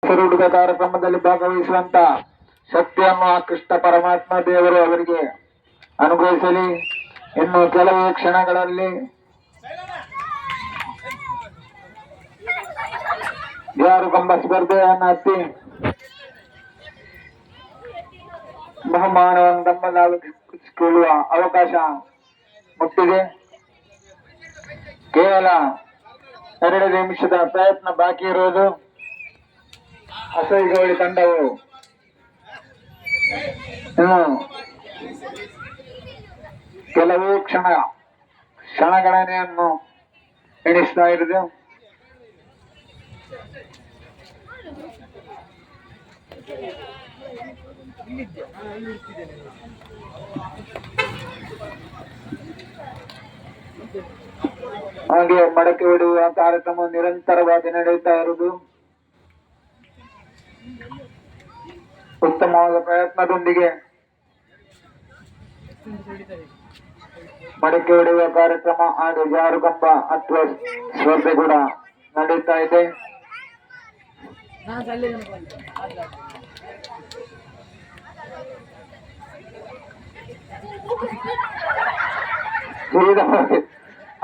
ಹುಡುಗ ಕಾರ್ಯಕ್ರಮದಲ್ಲಿ ಭಾಗವಹಿಸುವಂತ ಶಕ್ತಿಯನ್ನು ಆ ಕೃಷ್ಣ ಪರಮಾತ್ಮ ದೇವರು ಅವರಿಗೆ ಅನುಭವಿಸಲಿ. ಇನ್ನು ಕೆಲವು ಕ್ಷಣಗಳಲ್ಲಿ ಜಾರುಕಂಬ ಸ್ಪರ್ಧೆಯನ್ನು ಹತ್ತಿ ಬಹುಮಾನವನ್ನು ತಮ್ಮದಾಗಿಸಿಕೊಳ್ಳುವ ಅವಕಾಶ ಮುಟ್ಟಿದೆ. ಕೇವಲ 2 ನಿಮಿಷದ ಪ್ರಯತ್ನ ಬಾಕಿ ಇರುವುದು. ಅಸೈಗೋಳಿ ತಂಡವು ಇನ್ನು ಕೆಲವು ಕ್ಷಣಗಣನೆಯನ್ನು ಎಣಿಸ್ತಾ ಇರುವುದು. ಹಾಗೆ ಮಡಕೆ ಹೊಡೆಯುವ ಕಾರ್ಯಕ್ರಮ ನಿರಂತರವಾಗಿ ನಡೆಯುತ್ತಾ ಇರುವುದು. ಉತ್ತಮವಾದ ಪ್ರಯತ್ನದೊಂದಿಗೆ ಮಡಕೆ ಹೊಡೆಯುವ ಕಾರ್ಯಕ್ರಮ ಹಾಗೂ ಜಾರುಕಂಬ ಹತ್ತುವ ಸ್ಪರ್ಧೆ ಕೂಡ ನಡೆಯುತ್ತಾ ಇದೆ.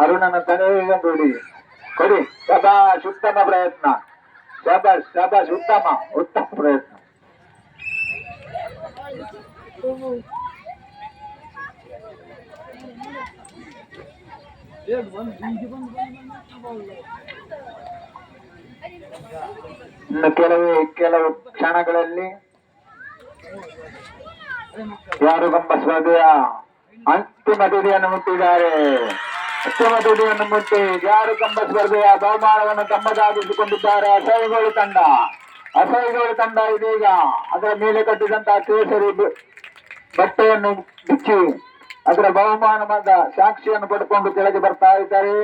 ಅರುಣನ ತಡೆಯುವ ನೋಡಿ ಕೊಡಿ. ಶಬಾಷ್, ಉತ್ತಮ ಪ್ರಯತ್ನ. ಶಬಾಷ್ ಶಬಾಷ್, ಉತ್ತಮ ಪ್ರಯತ್ನ. ಇನ್ನು ಕೆಲವು ಕ್ಷಣಗಳಲ್ಲಿ ಜಾರುಕಂಬ ಸ್ಪರ್ಧೆಯ ಅಂತಿಮ ತುದಿಯನ್ನು ಮುಟ್ಟಿದ್ದಾರೆ. ಅಂತಿಮ ತುದಿಯನ್ನು ಮುಟ್ಟಿ ಜಾರುಕಂಬ ಸ್ಪರ್ಧೆಯ ಬಹುಮಾನವನ್ನು ತಮ್ಮದಾಗಿಸಿಕೊಂಡಿದ್ದಾರೆ ಅಸೈಗೋಳಿ ತಂಡ. ಇದೀಗ ಅದರ ಮೇಲೆ ಕಟ್ಟಿದಂತಹ ಕೇಸರಿ ಬಟ್ಟೆಯನ್ನು ಬಿಚ್ಚಿ ಅದರ ಬಹುಮಾನವಾದ ಸಾಕ್ಷಿಯನ್ನು ಪಡ್ಕೊಂಡು ಕೆಳಗೆ ಬರ್ತಾ ಇದ್ದಾರೆ.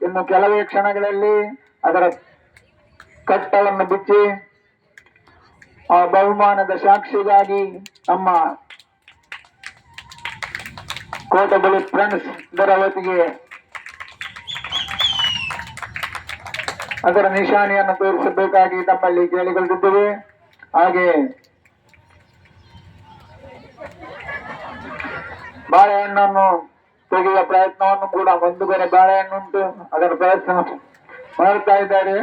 ಇನ್ನು ಕೆಲವೇ ಕ್ಷಣಗಳಲ್ಲಿ ಅದರ ಕಟ್ಟವನ್ನು ಬಿಚ್ಚಿ ಆ ಬಹುಮಾನದ ಸಾಕ್ಷಿಗಾಗಿ ನಮ್ಮ ಕೋಟಬಳಿ ಫ್ರೆಂಡ್ಸ್ ಇದರ ಹೊತ್ತಿಗೆ ಅದರ ನಿಶಾನೆಯನ್ನು ತೋರಿಸಬೇಕಾಗಿ ತಮ್ಮಲ್ಲಿ ಕೇಳಿಕೊಳ್ಳುತ್ತಿದ್ದೇವೆ. ಹಾಗೆ ಬಾಳೆಹಣ್ಣನ್ನು ತೆಗೆಯುವ ಪ್ರಯತ್ನವನ್ನು ಕೂಡ ಮುಂದುವರೆ ಬಾಳೆಹಣ್ಣುಂಟು ಅದರ ಪ್ರಯತ್ನ ಮಾಡ್ತಾ ಇದ್ದಾರೆ.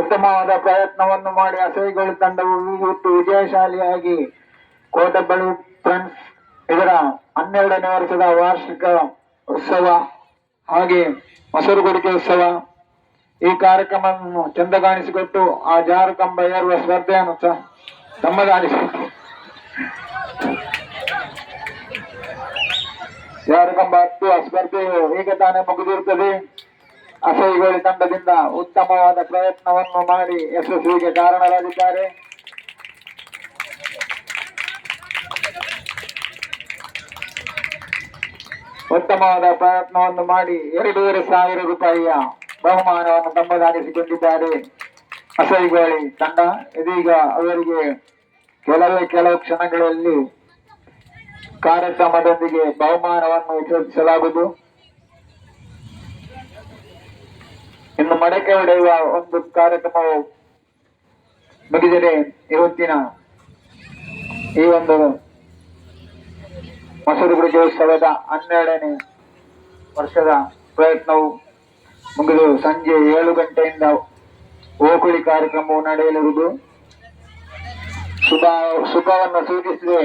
ಉತ್ತಮವಾದ ಪ್ರಯತ್ನವನ್ನು ಮಾಡಿ ಅಸೈಗೋಳಿ ತಂಡವು ಇವತ್ತು ವಿಜಯಶಾಲಿಯಾಗಿ ಕೋಟಬಳಿ ಫ್ರೆಂಡ್ಸ್ ಇದರ 12ನೇ ವರ್ಷದ ವಾರ್ಷಿಕ ಉತ್ಸವ ಹಾಗೆ ಮೊಸರುಗುಡಿಕೆ ಉತ್ಸವ ಈ ಕಾರ್ಯಕ್ರಮವನ್ನು ಚಂದಗಾಣಿಸಿಕೊಟ್ಟು ಆ ಜಾರುಕಂಬ ಏರುವ ಸ್ಪರ್ಧೆಯನ್ನು ತಮ್ಮದಾಗಿಸಿಕೊಟ್ಟು ಜಾರುಕಂಬ ಹತ್ತುವ ಸ್ಪರ್ಧೆಯು ಈಗ ತಾನೇ ಮುಗಿದಿರುತ್ತದೆ. ಅಸೈಗೋಳಿ ತಂಡದಿಂದ ಉತ್ತಮವಾದ ಪ್ರಯತ್ನವನ್ನು ಮಾಡಿ ಯಶಸ್ವಿಗೆ ಕಾರಣರಾಗಿದ್ದಾರೆ. ಉತ್ತಮವಾದ ಪ್ರಯತ್ನವನ್ನು ಮಾಡಿ 2,500 ರೂಪಾಯಿಯ ಬಹುಮಾನವನ್ನು ತಮ್ಮದಾಗಿಸಿಕೊಂಡಿದ್ದಾರೆ ಅಸೈಗೋಳಿ ತಂಡ. ಇದೀಗ ಅವರಿಗೆ ಕೆಲವು ಕ್ಷಣಗಳಲ್ಲಿ ಕಾರ್ಯಕ್ರಮದೊಂದಿಗೆ ಬಹುಮಾನವನ್ನು ವಿತರಿಸಲಾಗುವುದು. ಇನ್ನು ಮಡಕೆ ಹೊಡೆಯುವ ಒಂದು ಕಾರ್ಯಕ್ರಮವು ಮುಗಿದರೆ ಇವತ್ತಿನ ಈ ಒಂದು ಮೊಸರುಗುಡಿಕೆ ಉತ್ಸವದ 12ನೇ ವರ್ಷದ ಪ್ರಯತ್ನವು ಮುಗಿದು ಸಂಜೆ 7 ಗಂಟೆಯಿಂದ ಓಕುಳಿ ಕಾರ್ಯಕ್ರಮವು ನಡೆಯಲಿರುವುದು ಶುಭವನ್ನು ಸೂಚಿಸಿದೆ.